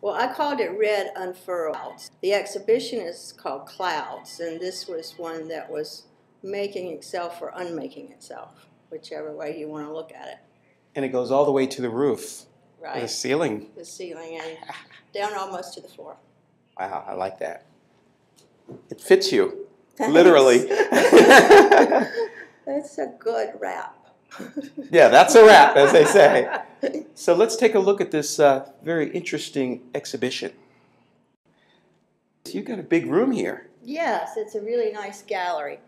Well, I called it Red Unfurled. The exhibition is called Clouds, and this was one that was making itself or unmaking itself, whichever way you want to look at it. And it goes all the way to the roof. Right. The ceiling. The ceiling and down almost to the floor. Wow, I like that. It fits you, Thanks. literally. That's a good wrap. Yeah, that's a wrap, as they say. So let's take a look at this very interesting exhibition. You've got a big room here. Yes, it's a really nice gallery.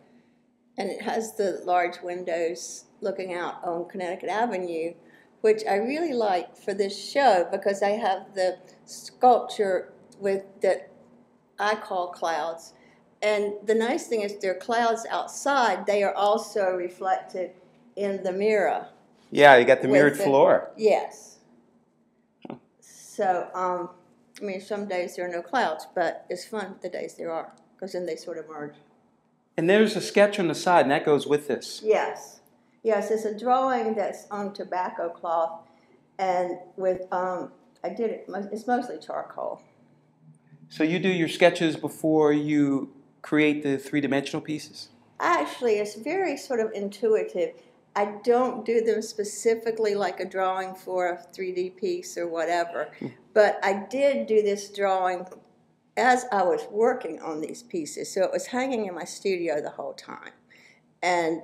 And it has the large windows looking out on Connecticut Avenue, which I really like for this show because I have the sculpture that I call clouds. And the nice thing is there are clouds outside. They are also reflected in the mirror. Yeah, you got the mirrored floor. Yes. Huh. So, I mean, some days there are no clouds, but it's fun the days there are because then they sort of merge. And there's a sketch on the side, and that goes with this. Yes. Yes, it's a drawing that's on tobacco cloth, and with, it's mostly charcoal. So you do your sketches before you create the three-dimensional pieces? Actually, it's very sort of intuitive. I don't do them specifically like a drawing for a 3D piece or whatever, but I did do this drawing as I was working on these pieces. So it was hanging in my studio the whole time. And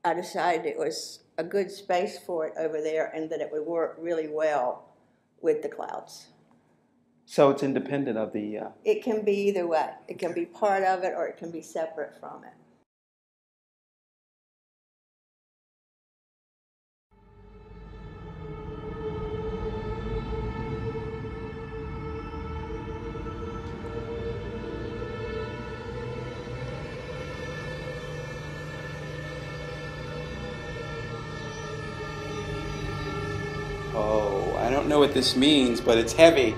I decided it was a good space for it over there and that it would work really well with the clouds. So it's independent of the... It can be either way. It can be part of it or it can be separate from it. Oh, I don't know what this means, but it's heavy.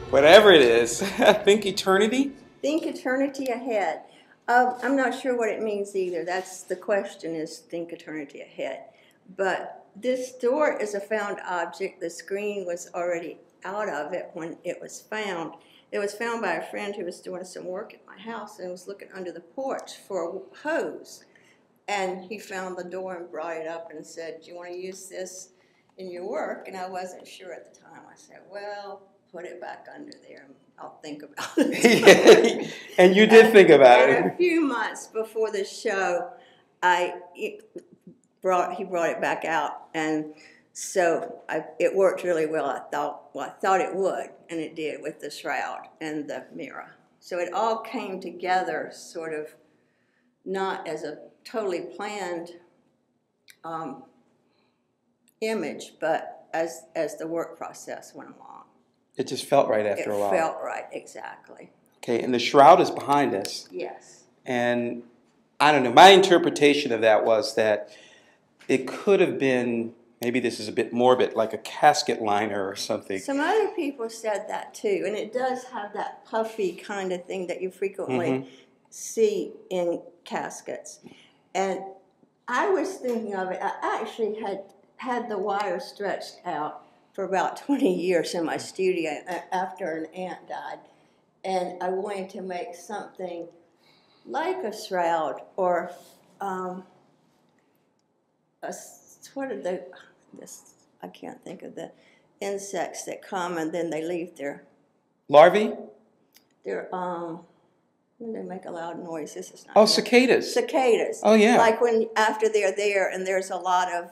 Whatever it is. Think eternity? Think eternity ahead. I'm not sure what it means either. That's the question, is think eternity ahead. But this door is a found object. The screen was already out of it when it was found. It was found by a friend who was doing some work at my house and was looking under the porch for a hose. And he found the door and brought it up and said, "Do you want to use this in your work?" And I wasn't sure at the time. I said, "Well, put it back under there and I'll think about it." And you did think about it. And a few months before the show, he brought it back out, and so it worked really well. I thought it would, and it did with the shroud and the mirror. So it all came together, sort of, not as a totally planned image, but as the work process went along. It just felt right after a while. It felt right, exactly. Okay, and the shroud is behind us. Yes. And I don't know, my interpretation of that was that it could have been, maybe this is a bit morbid, like a casket liner or something. Some other people said that too, and it does have that puffy kind of thing that you frequently see in caskets. And I was thinking of it, I actually had the wire stretched out for about 20 years in my studio after an aunt died. And I wanted to make something like a shroud or I can't think of the insects that come and then they leave their... Larvae? They make a loud noise. This is not... Oh, cicadas. Cicadas. Oh, yeah. Like after they're there and there's a lot of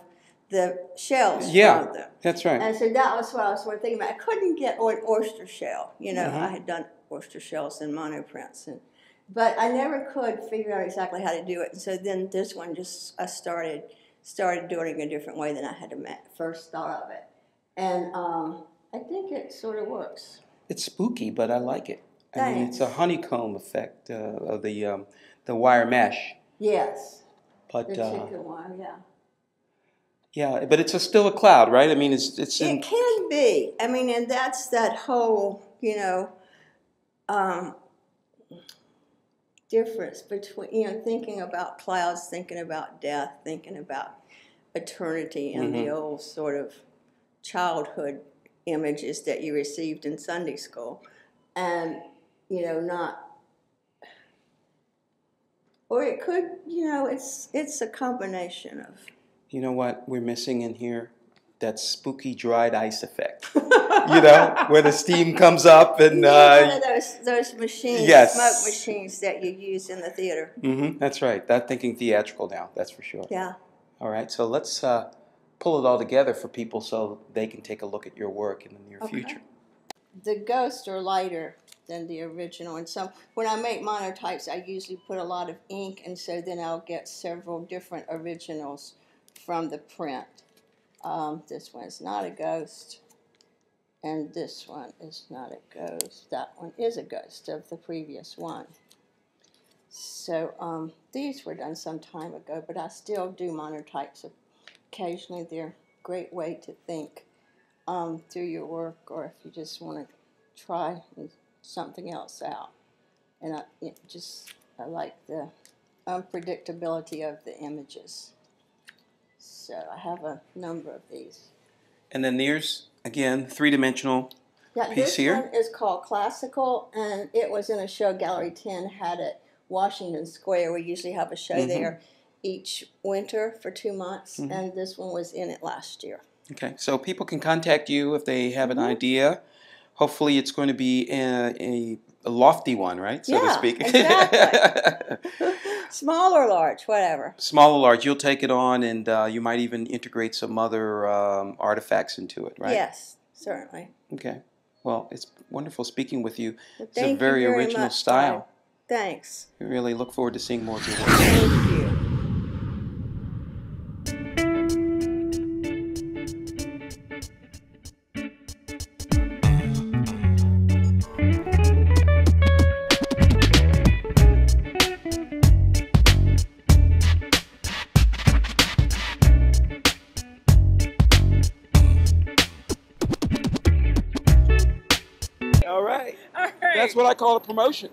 the shells from them. That's right. And so that was what I was sort of thinking about. I couldn't get an oyster shell. You know, I had done oyster shells and monoprints. But I never could figure out exactly how to do it. And so then this one I started doing it a different way than I had first thought of it. And I think it sort of works. It's spooky, but I like it. Thanks. I mean, it's a honeycomb effect of the wire mesh. Yes. But, the chicken wire, yeah. Yeah, but it's still a cloud, right? I mean, it's It can be. I mean, and that's that whole, you know, difference between, you know, thinking about clouds, thinking about death, thinking about eternity and the old sort of childhood images that you received in Sunday school, and not, or it could, it's a combination of. You know what we're missing in here? That spooky dried ice effect. Where the steam comes up and one of those machines, yes. smoke machines that you use in the theater. Mm-hmm, that's right. That's thinking theatrical now. That's for sure. Yeah. All right. So let's pull it all together for people so they can take a look at your work in the near future. The ghosts are lighter than the original, and so when I make monotypes, I usually put a lot of ink, and so then I'll get several different originals from the print. This one is not a ghost, and this one is not a ghost. That one is a ghost of the previous one. So these were done some time ago, but I still do monotypes occasionally. They're a great way to think through your work, or if you just want to try something else out. And I like the unpredictability of the images. So I have a number of these. And then there's, again, three-dimensional piece here. This one is called Classical, and it was in a show Gallery 10 had at Washington Square. We usually have a show there each winter for 2 months, and this one was in it last year. Okay, so people can contact you if they have an idea. Hopefully it's going to be a lofty one, right, so to speak. Exactly. Small or large, whatever. Small or large, you'll take it on, and you might even integrate some other artifacts into it, right? Yes, certainly. Okay. Well, it's wonderful speaking with you. Well, it's a very original style. Tom. Thanks. We really look forward to seeing more of your work. Thank you. All right. That's what I call a promotion.